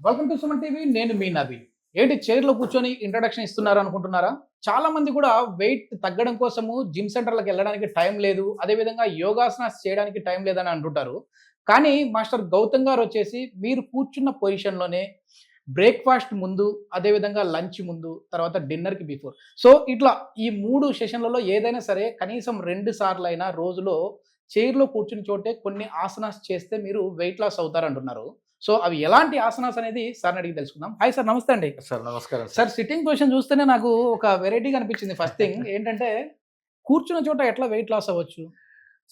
Welcome to Suman TV. నేను మీ నవీన్. ఏంటి చైర్లో కూర్చొని ఇంట్రడక్షన్ ఇస్తున్నారు అనుకుంటున్నారా? చాలా మంది కూడా వెయిట్ తగ్గడం కోసము జిమ్ సెంటర్లకు వెళ్ళడానికి టైం లేదు, అదేవిధంగా యోగాసనాస్ చేయడానికి టైం లేదని అంటుంటారు. కానీ మాస్టర్ గౌతమ్ గారు వచ్చేసి మీరు కూర్చున్న పొజిషన్లోనే బ్రేక్ఫాస్ట్ ముందు, అదేవిధంగా లంచ్ ముందు, తర్వాత డిన్నర్కి బిఫోర్, సో ఇట్లా ఈ 3 సెషన్లలో ఏదైనా సరే కనీసం 2 సార్లైనా రోజులో చైర్లో కూర్చుని చోటే కొన్ని ఆసనాస్ చేస్తే మీరు వెయిట్ లాస్ అవుతారంటున్నారు. సో అవి ఎలాంటి ఆసనాస్ అనేది సార్ని అడిగి తెలుసుకుందాం. హాయ్ సార్, నమస్తే అండి. సార్ నమస్కారం సార్, సిట్టింగ్ పొజిషన్ చూస్తేనే నాకు ఒక వెరైటీగా అనిపించింది. ఫస్ట్ థింగ్ ఏంటంటే కూర్చున్న చోట ఎట్లా వెయిట్ లాస్ అవ్వచ్చు?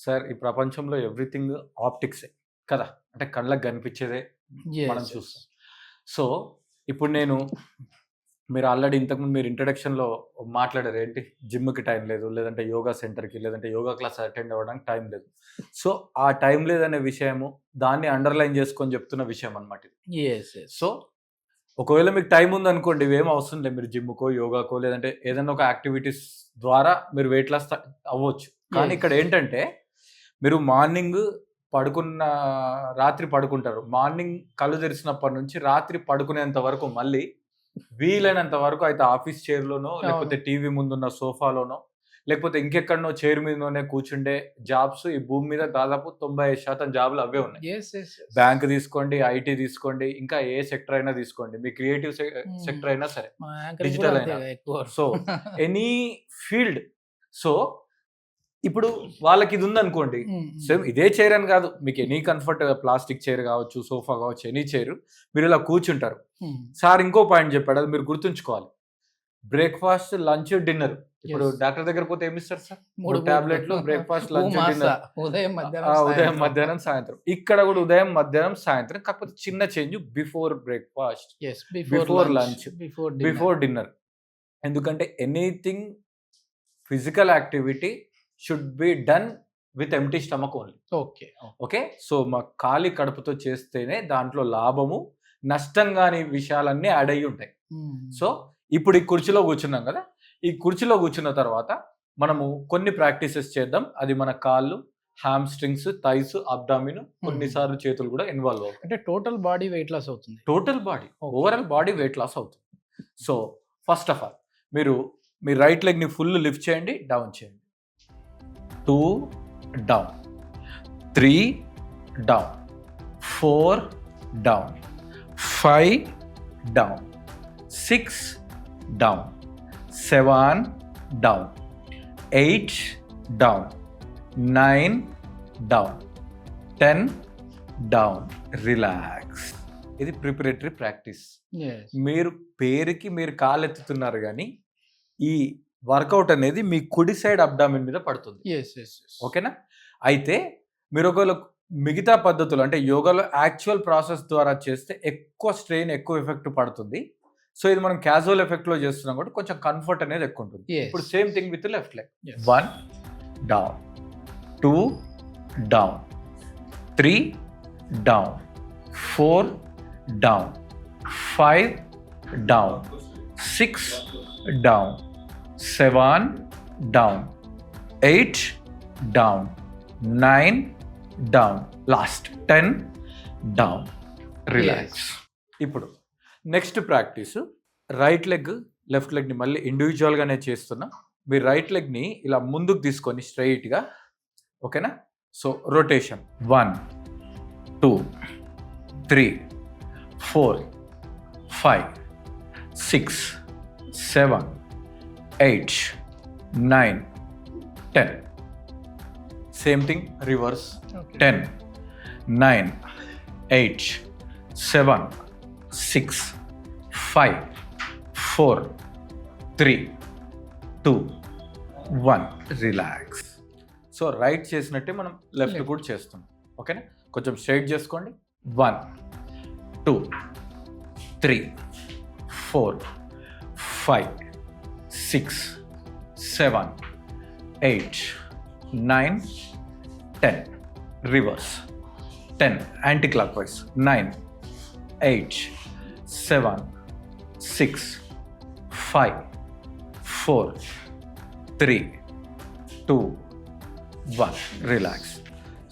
సార్ ఈ ప్రపంచంలో ఎవ్రీథింగ్ ఆప్టిక్సే కదా, అంటే కళ్ళకు కనిపించేదే మనం చూస్తాం. సో ఇప్పుడు మీరు ఆల్రెడీ ఇంతకుముందు మీరు ఇంట్రడక్షన్లో మాట్లాడారు, ఏంటి జిమ్కి టైం లేదు, లేదంటే యోగా సెంటర్కి, లేదంటే యోగా క్లాస్ అటెండ్ అవ్వడానికి టైం లేదు. సో ఆ టైం లేదనే విషయము దాన్ని అండర్లైన్ చేసుకొని చెప్తున్న విషయం అనమాట ఇది. సో ఒకవేళ మీకు టైం ఉందనుకోండి, ఇవేం అవసరం లేదు, మీరు జిమ్కో యోగాకో లేదంటే ఏదైనా ఒక యాక్టివిటీస్ ద్వారా మీరు వెయిట్ లాస్ అవ్వచ్చు. కానీ ఇక్కడ ఏంటంటే మీరు రాత్రి పడుకుంటారు, మార్నింగ్ కళ్ళు తెరిచినప్పటి నుంచి రాత్రి పడుకునేంత వరకు మళ్ళీ వీలైనంత వరకు అయితే ఆఫీస్ చైర్లోనో, లేకపోతే టీవీ ముందున్న సోఫాలోనో, లేకపోతే ఇంకెక్కడనో చైర్ మీదనే కూర్చుండే జాబ్స్ ఈ భూమి మీద దాదాపు 95% జాబ్లు అవే ఉన్నాయి. బ్యాంక్ తీసుకోండి, ఐటీ తీసుకోండి, ఇంకా ఏ సెక్టర్ అయినా తీసుకోండి, మీ క్రియేటివ్ సెక్టర్ అయినా సరే, డిజిటల్ అయినా, సో ఎనీ ఫీల్డ్. సో ఇప్పుడు వాళ్ళకి ఇది ఉందనుకోండి, సేమ్ ఇదే చైర్ అని కాదు, మీకు ఎనీ కంఫర్ట్, ప్లాస్టిక్ చైర్ కావచ్చు, సోఫా కావచ్చు, ఎనీ చైర్, మీరు ఇలా కూర్చుంటారు. సార్ ఇంకో పాయింట్ చెప్పాడు, అది మీరు గుర్తుంచుకోవాలి. Breakfast, lunch, dinner. ఇప్పుడు డాక్టర్ దగ్గర పోతే ఏమి ఇస్తారు సార్? 3 టాబ్లెట్లు, బ్రేక్ఫాస్ట్, లంచ్, డిన్నర్, ఉదయం మధ్యాహ్నం సాయంత్రం. ఇక్కడ కూడా ఉదయం మధ్యాహ్నం సాయంత్రం, కాకపోతే చిన్న change, before breakfast, before lunch, before dinner. ఎందుకంటే anything physical activity should be done with empty stomach only. Okay. So మా ఖాళీ కడుపుతో చేస్తేనే దాంట్లో లాభము, నష్టం కాని విషయాలన్నీ యాడ్ అయ్యి ఉంటాయి. సో ఇప్పుడు ఈ కుర్చీలో కూర్చున్నాం కదా, ఈ కుర్చీలో కూర్చున్న తర్వాత మనము కొన్ని ప్రాక్టీసెస్ చేద్దాం. అది మన కాళ్ళు, హ్యామ్ స్ట్రింగ్స్, థైస్, అబ్డామిన్, కొన్నిసార్లు చేతులు కూడా ఇన్వాల్వ్ అవుతాయి. అంటే టోటల్ బాడీ వెయిట్ లాస్ అవుతుంది. Total body, overall body weight loss అవుతుంది. సో ఫస్ట్ ఆఫ్ ఆల్ మీరు మీ రైట్ లెగ్ని ఫుల్ లిఫ్ట్ చేయండి, డౌన్ చేయండి. 2 down, 3 down, 4 down, 5 down, 6 down, 7 down, 8 down, 9 down, 10 down. Relax. ఇది ప్రిపరేటరీ ప్రాక్టీస్. మీరు పేరుకి మీరు కాలెత్తుతున్నారు, కానీ ఈ వర్కౌట్ అనేది మీ కుడి సైడ్ అబ్డామిన్ మీద పడుతుంది. ఓకేనా? అయితే మీరు ఒకవేళ మిగతా పద్ధతులు అంటే యోగాలో యాక్చువల్ ప్రాసెస్ ద్వారా చేస్తే ఎక్కువ స్ట్రెయిన్, ఎక్కువ ఎఫెక్ట్ పడుతుంది. సో ఇది మనం క్యాజువల్ ఎఫెక్ట్ లో చేస్తున్నాం కాబట్టి కొంచెం కంఫర్ట్ అనేది ఎక్కువ ఉంటుంది. ఇప్పుడు same thing with left leg. 1 down, 2 down, 3 down, 4 down, 5 down, 6 down, 7 down, 8 down, 9 down, last 10 down. Relax. ఇప్పుడు next practice, right leg left లెగ్ని మళ్ళీ ఇండివిజువల్గానే చేస్తున్నా. మీరు రైట్ లెగ్ని ఇలా ముందుకు తీసుకొని స్ట్రైట్గా, ఓకేనా? So rotation 1 2 3 4 5 6 7 8 9 10. Same thing reverse. 10 9 8 7 6 5 4 3 2 1. Relax. So right చేసినట్టే మనం లెఫ్ట్ కూడా చేస్తున్నాం. ఓకేనా? కొంచెం స్ట్రైట్ చేసుకోండి. 1 2 3 4 5 6 7 8 9 10. Reverse. 10 anticlockwise. 9 8 7 6 5 4 3 2 1. Relax.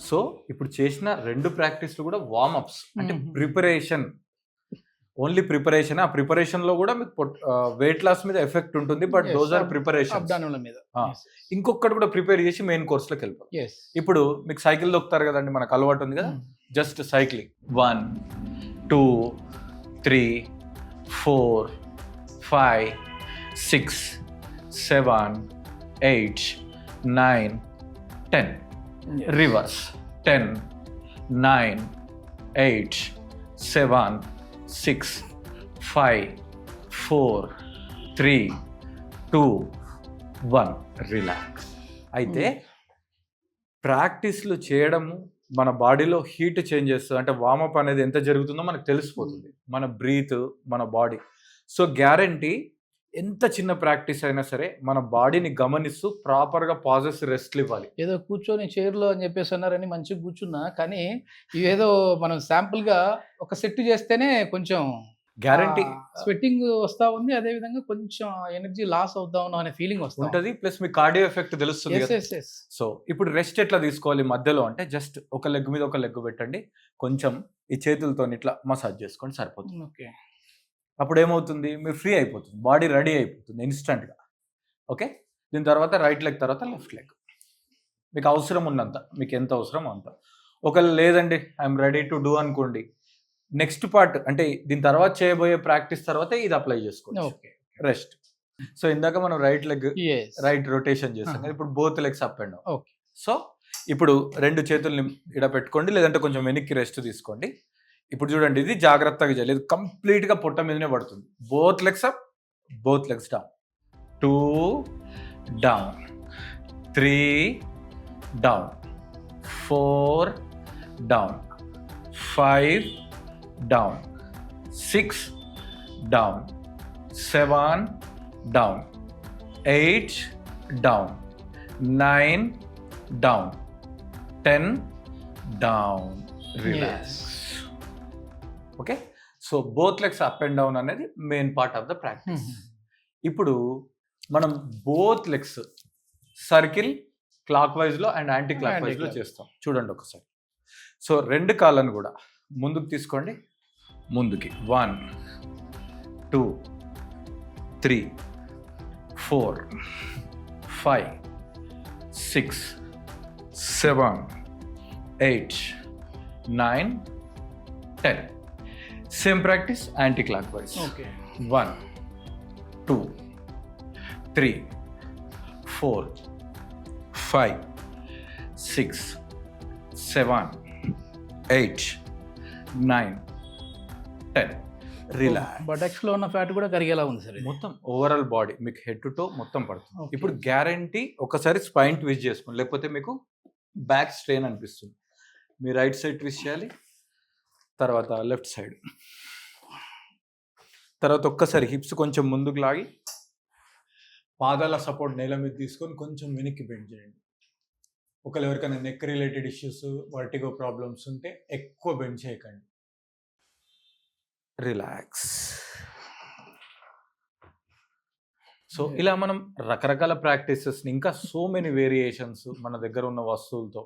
So ఇప్పుడు చేసిన 2 ప్రాక్టీస్లు కూడా వార్మప్స్, అంటే ప్రిపరేషన్. Only preparation. ఆ ప్రిపరేషన్ లో కూడా మీకు వెయిట్ లాస్ మీద ఎఫెక్ట్ ఉంటుంది, but those are preparation. Abdominal మీద. ఇంకొకటి కూడా ప్రిపేర్ చేసి మెయిన్ కోర్స్ లోకి వెళ్ళిపోతాం. ఇప్పుడు మీకు సైకిల్ దొక్కుతారు కదండి, మనకు అలవాటు ఉంది కదా, జస్ట్ సైక్లింగ్ 1 2 3 4 5 6 7 8 9 10 రివర్స్ 10 9 8 7 6 5 4 3 2 1 రిలాక్స్. అయితే ప్రాక్టీస్లు చేయడము మన బాడీలో హీట్ చేంజ్ చేస్తుంది. అంటే వార్మప్ అనేది ఎంత జరుగుతుందో మనకు తెలిసిపోతుంది, మన బ్రీత్, మన బాడీ. సో గ్యారంటీ ఎంత చిన్న ప్రాక్టీస్ అయినా సరే మన బాడీని గమనిస్తూ ప్రాపర్గా పాజెస్ రెస్ట్లు ఇవ్వాలి. ఏదో కూర్చొని చైర్లో అని చెప్పేసి అన్నారని మంచిగా కూర్చున్నా, కానీ ఇవేదో మనం శాంపుల్గా ఒక సెట్ చేస్తేనే కొంచెం గ్యారంటీ స్వెట్టింగ్ వస్తూ ఉంది, అదేవిధంగా కొంచెం ఎనర్జీ లాస్ అవుతా ఉన్నాం అనే ఫీలింగ్ ఉంటుంది, ప్లస్ మీ కార్డియో ఎఫెక్ట్ తెలుస్తుంది. సో ఇప్పుడు రెస్ట్ ఎట్లా తీసుకోవాలి మధ్యలో అంటే, జస్ట్ ఒక లెగ్ మీద ఒక లెగ్ పెట్టండి, కొంచెం ఈ చేతులతో ఇట్లా మసాజ్ చేసుకోండి, సరిపోతుంది. ఓకే, అప్పుడు ఏమవుతుంది, మీరు ఫ్రీ అయిపోతుంది, బాడీ రెడీ అయిపోతుంది ఇన్స్టంట్గా. ఓకే, దీని తర్వాత రైట్ లెగ్, తర్వాత లెఫ్ట్ లెగ్, మీకు అవసరం ఉన్నంత, మీకు ఎంత అవసరం అంత. ఒకవేళ లేదండి ఐఎమ్ రెడీ టు డూ అనుకోండి, నెక్స్ట్ పార్ట్ అంటే దీని తర్వాత చేయబోయే ప్రాక్టీస్ తర్వాత ఇది అప్లై చేసుకోండి. Okay, rest. సో ఇందాక మనం రైట్ లెగ్ రైట్ రొటేషన్ చేస్తాం కదా, ఇప్పుడు both legs up and down. Okay, so ఇప్పుడు రెండు చేతుల్ని ఇక్కడ పెట్టుకోండి, లేదంటే కొంచెం వెనక్కి రెస్ట్ తీసుకోండి. ఇప్పుడు చూడండి, ఇది జాగ్రత్తగా చేయలేదు, కంప్లీట్గా పొట్ట మీదనే పడుతుంది. Both legs up, both legs down, 2 down, 3 down, 4 down, 5 down, 6 down, 7 down, 8 down, 9 down, 10 down. Relax. Okay, so both legs up and down అనేది main part of the practice. ఇప్పుడు మనం both legs circle clock wise లో and anti clock wise లో చేస్తాం. చూడండి ఒకసారి. So రెండు కాళ్ళను కూడా ముందుకు తీసుకోండి, ముందుకి 1 2 3 4 5 6 7 8 9 10. Same practice anti clock wise. Okay, 1 2 3 4 5 6 7 8 9 10. Relax. Buttocks లో ఉన్న ఫ్యాట్ కూడా కరిగేలా ఉంది సార్. మొత్తం ఓవరాల్ బాడీ మీకు హెడ్ టు టో మొత్తం పడుతుంది. ఇప్పుడు గ్యారంటీ ఒకసారి స్పైన్ ట్విస్ట్ చేసుకోండి, లేకపోతే మీకు బ్యాక్ స్ట్రెయిన్ అనిపిస్తుంది. మీ రైట్ సైడ్ ట్విస్ట్ చేయాలి, తర్వాత లెఫ్ట్ సైడ్, తర్వాత ఒక్కసారి హిప్స్ కొంచెం ముందుకు లాగి పాదాల సపోర్ట్ నేల మీద తీసుకొని కొంచెం వెనక్కి బెండ్ చేయండి. ఒకవేళ ఎవరికైనా neck related issues, vertigo problems ఉంటే ఎక్కువ బెండ్ చేయకండి. రిలాక్స్. సో ఇలా మనం రకరకాల ప్రాక్టీసెస్ని, ఇంకా సో మెనీ వేరియేషన్స్ మన దగ్గర ఉన్న వస్తువులతో,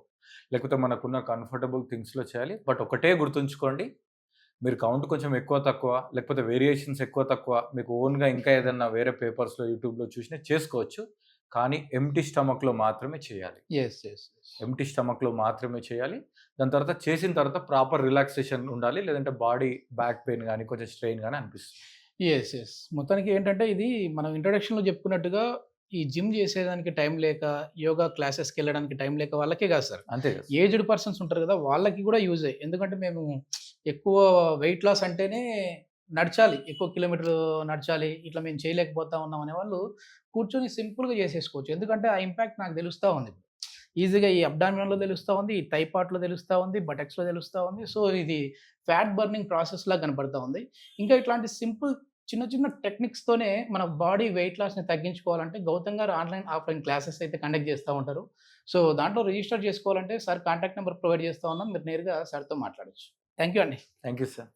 లేకపోతే మనకున్న కంఫర్టబుల్ థింగ్స్లో చేయాలి. బట్ ఒకటే గుర్తుంచుకోండి, మీరు కౌంట్ కొంచెం ఎక్కువ తక్కువ, లేకపోతే వేరియేషన్స్ ఎక్కువ తక్కువ, మీకు ఓన్గా ఇంకా ఏదన్నా వేరే పేపర్స్లో యూట్యూబ్లో చూసినా చేసుకోవచ్చు, కానీ ఎంటీ స్టమక్లో మాత్రమే చేయాలి. ఎంటీ స్టమక్లో మాత్రమే చేయాలి. దాని తర్వాత చేసిన తర్వాత ప్రాపర్ రిలాక్సేషన్ ఉండాలి, లేదంటే బాడీ బ్యాక్ పెయిన్ కానీ కొంచెం స్ట్రెయిన్ కానీ అనిపిస్తుంది. మొత్తానికి ఏంటంటే ఇది మనం ఇంట్రొడక్షన్లో చెప్పుకున్నట్టుగా ఈ జిమ్ చేసేదానికి టైం లేక, యోగా క్లాసెస్కి వెళ్ళడానికి టైం లేక వాళ్ళకే కాదు సార్, అంతే ఏజ్డ్ పర్సన్స్ ఉంటారు కదా, వాళ్ళకి కూడా యూజ్ అయ్యి. ఎందుకంటే మేము ఎక్కువ వెయిట్ లాస్ అంటేనే నడచాలి, ఎక్కువ కిలోమీటర్లు నడచాలి, ఇట్లా మేము చేయలేకపోతా ఉన్నాం అనే వాళ్ళు కూర్చొని సింపుల్గా చేసేసుకోవచ్చు. ఎందుకంటే ఆ ఇంపాక్ట్ నాకు తెలుస్తూ ఉంది. ఈజీగా ఈ అబ్డామినల్లో తెలుస్తూ ఉంది, ఈ థై పార్ట్లో తెలుస్తూ ఉంది, బటక్స్లో తెలుస్తూ ఉంది. సో ఇది ఫ్యాట్ బర్నింగ్ ప్రాసెస్ లా కనపడుతూ ఉంది. ఇంకా ఇట్లాంటి సింపుల్ చిన్న చిన్న టెక్నిక్స్తోనే మన బాడీ వెయిట్ లాస్ని తగ్గించుకోవాలంటే గౌతమ్ గారు ఆన్లైన్ ఆఫ్లైన్ క్లాసెస్ అయితే కండక్ట్ చేస్తూ ఉంటారు. సో దాంట్లో రిజిస్టర్ చేసుకోవాలంటే సార్ కాంటాక్ట్ నెంబర్ ప్రొవైడ్ చేస్తూ ఉన్నాం, మీరు నేరుగా సార్తో మాట్లాడచ్చు. థ్యాంక్ యూ అండి. Thank you sir.